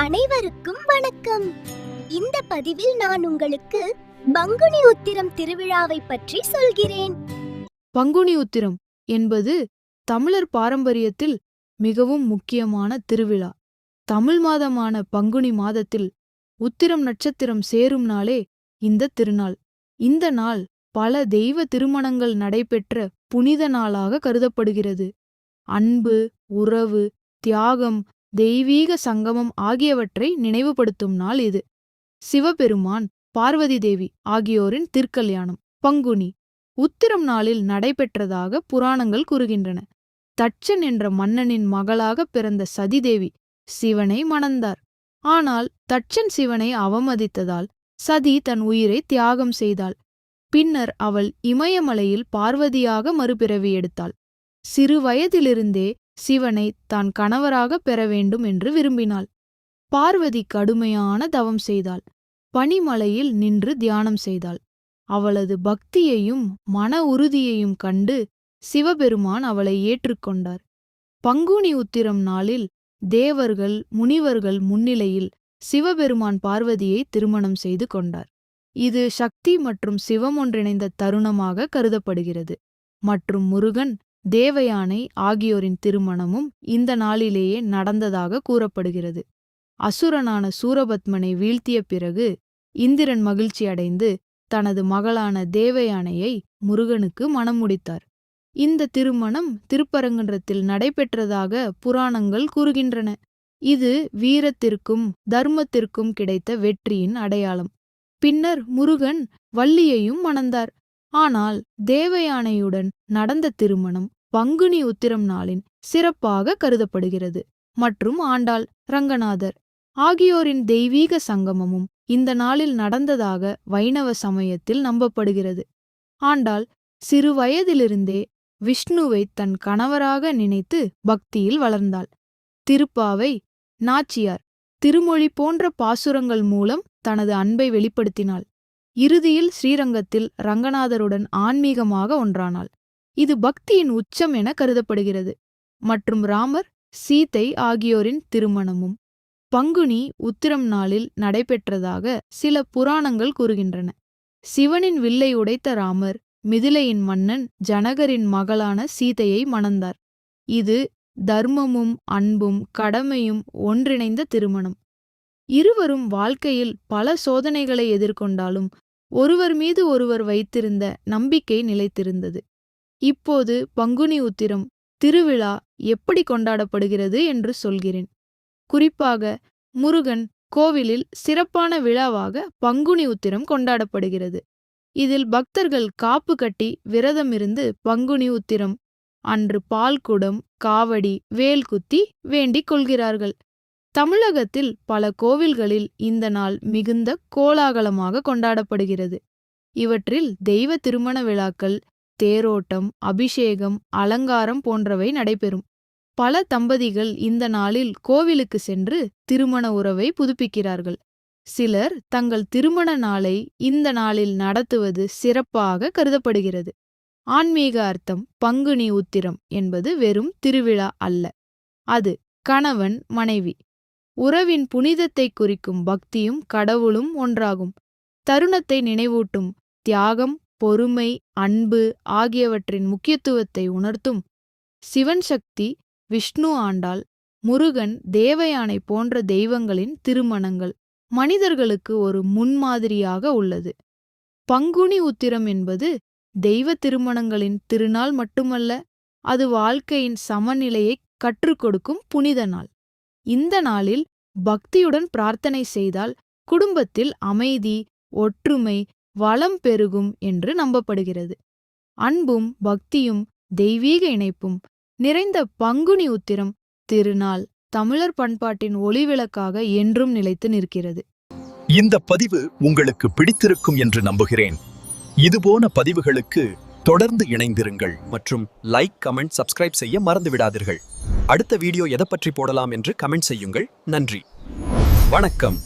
அனைவருக்கும் வணக்கம். இந்த பதிவில் நான் உங்களுக்கு பங்குனி உத்திரம் திருவிழாவை பற்றி சொல்கிறேன். பங்குனி உத்திரம் என்பது தமிழர் பாரம்பரியத்தில் மிகவும் முக்கியமான திருவிழா. தமிழ் மாதமான பங்குனி மாதத்தில் உத்திரம் நட்சத்திரம் சேரும் நாளே இந்த திருநாள். இந்த நாள் பல தெய்வ திருமணங்கள் நடைபெற்ற புனித நாளாக கருதப்படுகிறது. அன்பு, உறவு, தியாகம், தெய்வீக சங்கமம் ஆகியவற்றை நினைவுபடுத்தும் நாள் இது. சிவபெருமான், பார்வதி தேவி ஆகியோரின் திருக்கல்யாணம் பங்குனி உத்திரம் நாளில் நடைபெற்றதாக புராணங்கள் கூறுகின்றன. தட்சன் என்ற மன்னனின் மகளாக பிறந்த சதிதேவி சிவனை மணந்தார். ஆனால் தட்சன் சிவனை அவமதித்ததால் சதி தன் உயிரை தியாகம் செய்தாள். பின்னர் அவள் இமயமலையில் பார்வதியாக மறுபிறவி எடுத்தாள். சிறு வயதிலிருந்தே சிவனை தான் கணவராக பெற வேண்டும் என்று விரும்பினாள். பார்வதி கடுமையான தவம் செய்தாள். பனிமலையில் நின்று தியானம் செய்தாள். அவளது பக்தியையும் மன உறுதியையும் கண்டு சிவபெருமான் அவளை ஏற்றுக்கொண்டார். பங்குனி உத்திரம் நாளில் தேவர்கள், முனிவர்கள் முன்னிலையில் சிவபெருமான் பார்வதியை திருமணம் செய்து கொண்டார். இது சக்தி மற்றும் சிவம் ஒன்றிணைந்த தருணமாக கருதப்படுகிறது. மற்றும் முருகன், தேவயானை ஆகியோரின் திருமணமும் இந்த நாளிலேயே நடந்ததாக கூறப்படுகிறது. அசுரனான சூரபத்மனை வீழ்த்திய பிறகு இந்திரன் மகிழ்ச்சி அடைந்து தனது மகளான தேவயானையை முருகனுக்கு மணம் முடித்தார். இந்த திருமணம் திருப்பரங்குன்றத்தில் நடைபெற்றதாக புராணங்கள் கூறுகின்றன. இது வீரத்திற்கும் தர்மத்திற்கும் கிடைத்த வெற்றியின் அடையாளம். பின்னர் முருகன் வள்ளியையும் மணந்தார். ஆனால் தேவயானையுடன் நடந்த திருமணம் பங்குனி உத்திரம் நாளின் சிறப்பாக கருதப்படுகிறது. மற்றும் ஆண்டாள், ரங்கநாதர் ஆகியோரின் தெய்வீக சங்கமமும் இந்த நாளில் நடந்ததாக வைணவ சமயத்தில் நம்பப்படுகிறது. ஆண்டாள் சிறு வயதிலிருந்தே விஷ்ணுவை தன் கணவராக நினைத்து பக்தியில் வளர்ந்தாள். திருப்பாவை, நாச்சியார், திருமொழி போன்ற பாசுரங்கள் மூலம் தனது அன்பை வெளிப்படுத்தினாள். இறுதியில் ஸ்ரீரங்கத்தில் ரங்கநாதருடன் ஆன்மீகமாக ஒன்றானாள். இது பக்தியின் உச்சம் என கருதப்படுகிறது. மற்றும் ராமர், சீதை ஆகியோரின் திருமணமும் பங்குனி உத்திரம் நாளில் நடைபெற்றதாக சில புராணங்கள் கூறுகின்றன. சிவனின் வில்லை உடைத்த ராமர் மிதிலையின் மன்னன் ஜனகரின் மகளான சீதையை மணந்தார். இது தர்மமும் அன்பும் கடமையும் ஒன்றிணைந்த திருமணம். இருவரும் வாழ்க்கையில் பல சோதனைகளை எதிர்கொண்டாலும் ஒருவர் மீது ஒருவர் வைத்திருந்த நம்பிக்கை நிலைத்திருந்தது. இப்போது பங்குனி உத்திரம் திருவிழா எப்படி கொண்டாடப்படுகிறது என்று சொல்கிறேன். குறிப்பாக முருகன் கோவிலில் சிறப்பான விழாவாக பங்குனி உத்திரம் கொண்டாடப்படுகிறது. இதில் பக்தர்கள் காப்பு கட்டி விரதமிருந்து பங்குனி உத்திரம் அன்று பால்குடம், காவடி, வேல் குத்தி வேண்டிக் கொள்கிறார்கள். தமிழகத்தில் பல கோவில்களில் இந்த நாள் மிகுந்த கோலாகலமாக கொண்டாடப்படுகிறது. இவற்றில் தெய்வ திருமண விழாக்கள், தேரோட்டம், அபிஷேகம், அலங்காரம் போன்றவை நடைபெறும். பல தம்பதிகள் இந்த நாளில் கோவிலுக்கு சென்று திருமண உறவை புதுப்பிக்கிறார்கள். சிலர் தங்கள் திருமண நாளை இந்த நாளில் நடத்துவது சிறப்பாக கருதப்படுகிறது. ஆன்மீக அர்த்தம் பங்குனி உத்திரம் என்பது வெறும் திருவிழா அல்ல. அது கணவன், மனைவி உறவின் புனிதத்தை குறிக்கும் பக்தியும் கடவுளும் ஒன்றாகும் தருணத்தை நினைவூட்டும் தியாகம், பொறுமை, அன்பு ஆகியவற்றின் முக்கியத்துவத்தை உணர்த்தும். சிவன் சக்தி, விஷ்ணு, ஆண்டாள், முருகன், தேவயானை போன்ற தெய்வங்களின் திருமணங்கள் மனிதர்களுக்கு ஒரு முன்மாதிரியாக உள்ளது. பங்குனி உத்திரம் என்பது தெய்வ திருமணங்களின் திருநாள் மட்டுமல்ல, அது வாழ்க்கையின் சமநிலையை கற்றுக் கொடுக்கும் புனித நாள். இந்த நாளில் பக்தியுடன் பிரார்த்தனை செய்தால் குடும்பத்தில் அமைதி, ஒற்றுமை, வளம் பெருகும் என்று நம்பப்படுகிறது. அன்பும் பக்தியும் தெய்வீக இணைப்பும் நிறைந்த பங்குனி உத்திரம் திருநாள் தமிழர் பண்பாட்டின் ஒளிவிளக்காக என்றும் நிலைத்து நிற்கிறது. இந்த பதிவு உங்களுக்கு பிடித்திருக்கும் என்று நம்புகிறேன். இதுபோன பதிவுகளுக்கு தொடர்ந்து இணைந்திருங்கள் மற்றும் லைக், கமெண்ட், சப்ஸ்கிரைப் செய்ய மறந்து விடாதீர்கள். அடுத்த வீடியோ எதை பற்றி போடலாம் என்று கமெண்ட் செய்யுங்கள். நன்றி, வணக்கம்.